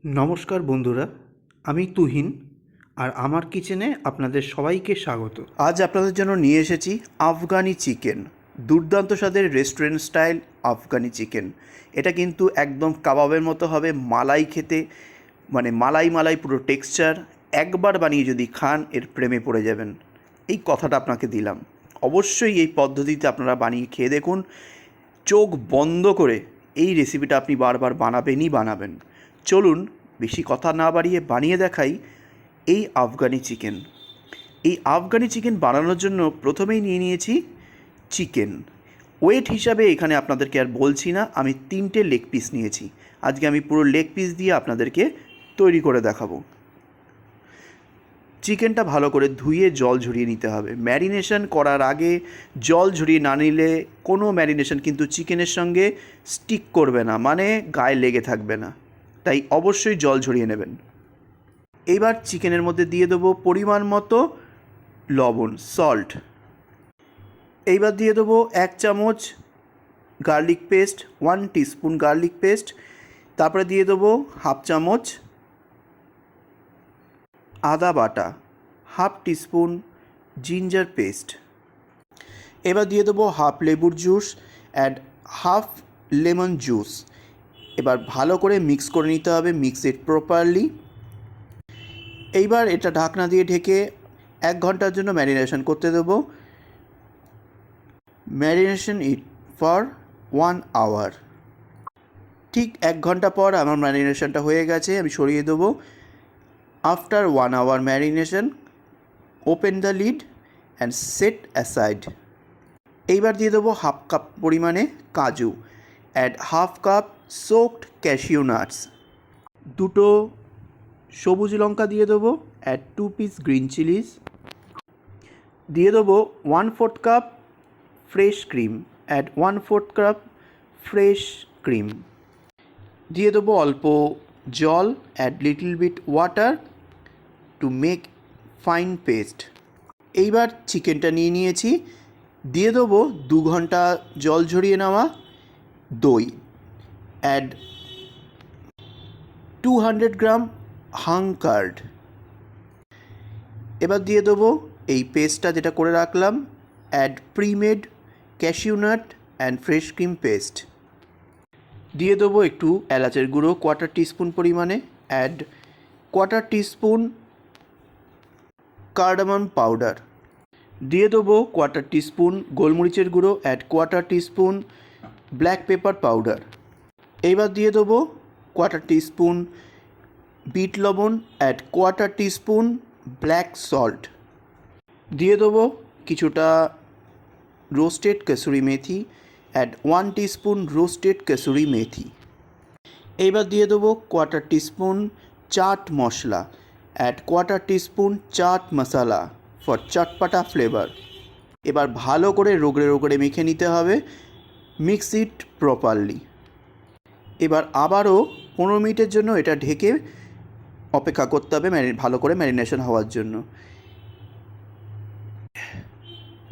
নমস্কার বন্ধুরা, আমি তুহিন আর আমার কিচেনে আপনাদের সবাইকে স্বাগত। আজ আপনাদের জন্য নিয়ে এসেছি আফগানি চিকেন, দুর্দান্ত স্বাদের রেস্টুরেন্ট স্টাইল আফগানি চিকেন। এটা কিন্তু একদম কাবাবের মতো হবে, মালাই খেতে, মানে মালাই মালাই পুরো টেক্সচার। একবার বানিয়ে যদি খান এর প্রেমে পড়ে যাবেন, এই কথাটা আপনাকে দিলাম। অবশ্যই এই পদ্ধতিতে আপনারা বানিয়ে খেয়ে দেখুন, চোখ বন্ধ করে এই রেসিপিটা আপনি বারবার বানাবেনই বানাবেন। চলুন বেশি কথা না বাড়িয়ে বানিয়ে দেখাই এই আফগানি চিকেন। এই আফগানি চিকেন বানানোর জন্য প্রথমেই নিয়ে নিয়েছি চিকেন। ওয়েট হিসাবে এখানে আপনাদেরকে আর বলছি না, আমি 3টে লেগ পিস নিয়েছি। আজকে আমি পুরো লেগ পিস দিয়ে আপনাদেরকে তৈরি করে দেখাবো। চিকেনটা ভালো করে ধুয়ে জল ঝরিয়ে নিতে হবে। ম্যারিনেশন করার আগে জল ঝরিয়ে না নিলে কোনো ম্যারিনেশন কিন্তু চিকেনের সঙ্গে স্টিক করবে না, মানে গায়ে লেগে থাকবে না। তাই অবশ্যই জল ঝরিয়ে নেবেন। এইবার চিকেনের মধ্যে দিয়ে দেবো পরিমাণ মতো লবণ, সল্ট। এইবার দিয়ে দেবো 1 চামচ garlic paste, 1 teaspoon garlic paste. তারপরে দিয়ে দেবো 1/2 চামচ আদা বাটা, 1/2 টিস্পুন জিঞ্জার পেস্ট। এবার দিয়ে দেবো 1/2 লেবুর জুস অ্যান্ড 1/2 লেমন জুস। এবার ভালো করে মিক্স করে নিতে হবে, মিক্স ইট প্রপারলি। এইবার এটা ঢাকনা দিয়ে ঢেকে 1 ঘন্টার জন্য ম্যারিনেশন করতে দেবো। Marination it for 1 hour. ঠিক 1 ঘন্টা পর আমার ম্যারিনেশনটা হয়ে গেছে, আমি সরিয়ে দেবো। After 1 hour marination, open the lid and set aside. এইবার দিয়ে দেবো 1/2 কাপ পরিমাণে কাজু add 1/2 cup soaked cashew nuts. 2টো সবুজ লঙ্কা দিয়ে দেবো অ্যাড 2 পিস গ্রিন চিলিজ। দিয়ে দেবো 1/4 cup fresh cream add 1/4 cup fresh cream. দিয়ে দেবো অল্প জল add little bit water to make fine paste. এইবার চিকেনটা নিয়ে নিয়েছি, দিয়ে দেবো 2 ঘন্টা জল ঝরিয়ে নেওয়া দই অ্যাড 200 গ্রাম হাং কার্ড। এবার দিয়ে দেবো এই পেস্টটা যেটা করে রাখলাম, add premade cashew nut and fresh cream paste. দিয়ে দেবো একটু এলাচের গুঁড়ো 1/4 টিস্পুন পরিমাণে, অ্যাড 1/4 টিস্পুন কার্ডামম পাউডার। দিয়ে দেবো 1/4 টিস্পুন গোলমরিচের গুঁড়ো, add 1/4 teaspoon black pepper powder. এইবার দিয়ে দেবো 1/4 টিস্পুন বিট লবণ, অ্যাড 1/4 টিস্পুন ব্ল্যাক সল্ট। দিয়ে দেবো কিছুটা roasted kasuri methi, add 1 teaspoon roasted kasuri methi. এইবার দিয়ে দেবো 1/4 teaspoon chaat masala, add 1/4 teaspoon chaat masala for chatpata flavour. এবার ভালো করে রগড়ে রগড়ে মেখে নিতে হবে, মিক্স ইট প্রপারলি। এবার আবারও 15 মিনিটের জন্য এটা ঢেকে অপেক্ষা করতে হবে ভালো করে ম্যারিনেশন হওয়ার জন্য।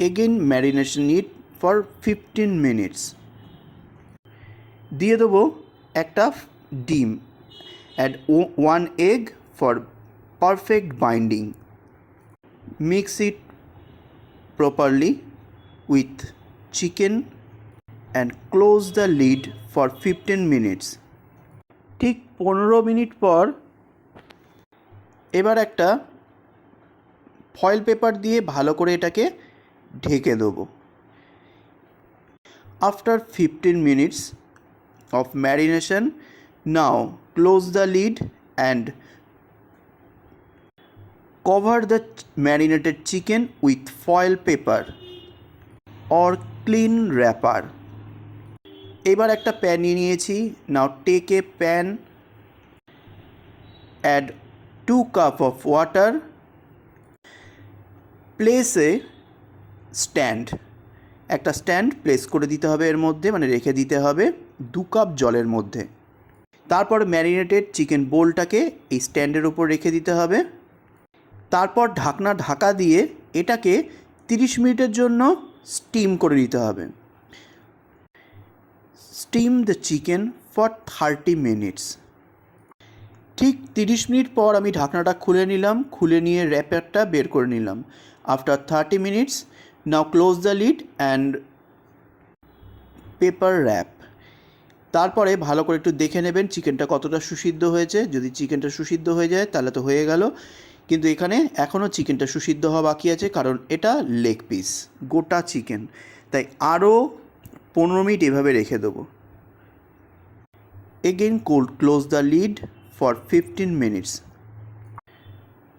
Again marination it for 15 minutes. দিয়ে দেবো একটা ডিম, add 1 egg for perfect binding. Mix it properly with chicken and close the lid for 15 minutes. ঠিক 15 মিনিট পর এবার একটা ফয়েল পেপার দিয়ে ভালো করে এটাকে ঢেকে দেবো। After 15 minutes of marination, now close the lid and cover the marinated chicken with foil paper or clean wrapper. এবার একটা প্যান নিয়ে নিয়েছি। now take a pan, add 2 cup of water, place a stand, একটা stand place করে দিতে হবে এর মধ্যে, মানে রেখে দিতে হবে 2 কাপ জলের মধ্যে। তারপর ম্যারিনেটেড চিকেন বোলটাকে এই স্ট্যান্ডের উপর রেখে দিতে হবে। তারপর ঢাকা দিয়ে এটাকে 30 মিনিটের জন্য স্টিম করে নিতে হবে। Steam the chicken for 30 minutes. ঠিক 30 মিনিট পর আমি ঢাকনাটা খুলে নিলাম, খুলে নিয়ে র্যাপারটা বের করে নিলাম। After 30 minutes now close the lid and paper wrap. তারপরে ভালো করে একটু দেখে নেবেন চিকেনটা কতটা সুসিদ্ধ হয়েছে। যদি চিকেনটা সুসিদ্ধ হয়ে যায় তাহলে তো হয়ে গেল, কিন্তু এখানে এখনও চিকেনটা সুসিদ্ধ হওয়া বাকি আছে, কারণ এটা লেগ পিস, গোটা চিকেন, তাই আরও 15 মিনিট এভাবে রেখে দেবো। Again close the lid for 15 minutes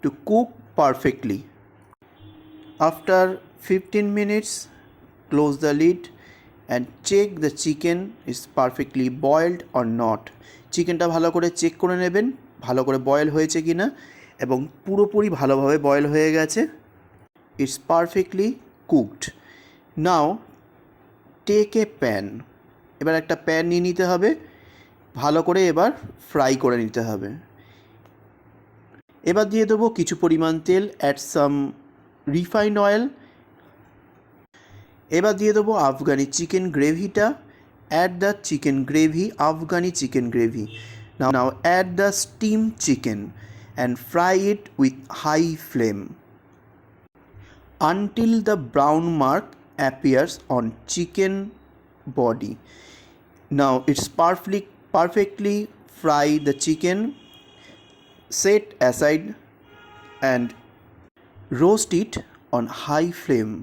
to cook perfectly. After 15 minutes close the lid and check the chicken is perfectly boiled or not. চিকেনটা ভালো করে চেক করে নেবেন ভালো করে বয়েল হয়েছে কি না, এবং পুরোপুরি ভালোভাবে বয়েল হয়ে গেছে। It's perfectly cooked. Now take a pan. এবার একটা প্যান নিয়ে নিতে হবে, ভালো করে এবার ফ্রাই করে নিতে হবে। এবার দিয়ে দেবো কিছু পরিমাণ তেল, অ্যাড সাম রিফাইন্ড অয়েল। এবার দিয়ে দেবো আফগানি চিকেন গ্রেভিটা। Add the chicken gravy, Afghani chicken gravy. Now add the steam chicken and fry it with high flame until the brown mark appears on chicken body. Now it's perfectly fry the chicken, set aside and roast it on high flame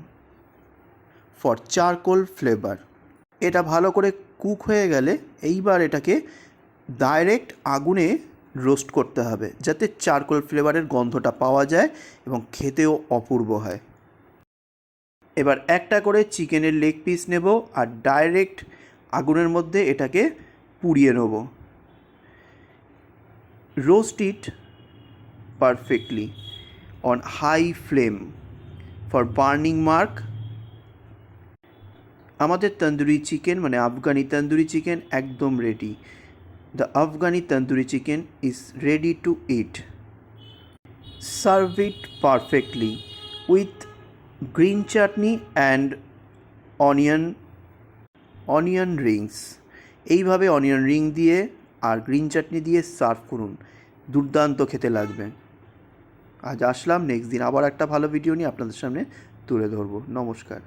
for charcoal flavor. এটা ভালো করে cook হয়ে গেলে এইবার এটাকে direct আগুনে roast করতে হবে, যাতে চারকোল ফ্লেভারের গন্ধটা পাওয়া যায় এবং খেতেও অপূর্ব হয়। এবার একটা করে চিকেনের লেগ পিস নেব আর ডাইরেক্ট আগুনের মধ্যে এটাকে পুড়িয়ে নেব। Roast it perfectly on high flame for burning mark. আমাদের তন্দুরি চিকেন মানে আফগানি তন্দুরি চিকেন একদম ready. The Afghani tandoori chicken is ready to eat. Serve it perfectly with green chutney and onion rings. এইভাবে onion ring দিয়ে আর green চাটনি দিয়ে serve করুন, দুর্দান্ত খেতে লাগবে। আজ আসলাম, নেক্সট দিন আবার একটা ভালো ভিডিও নিয়ে আপনাদের সামনে তুলে ধরবো। নমস্কার।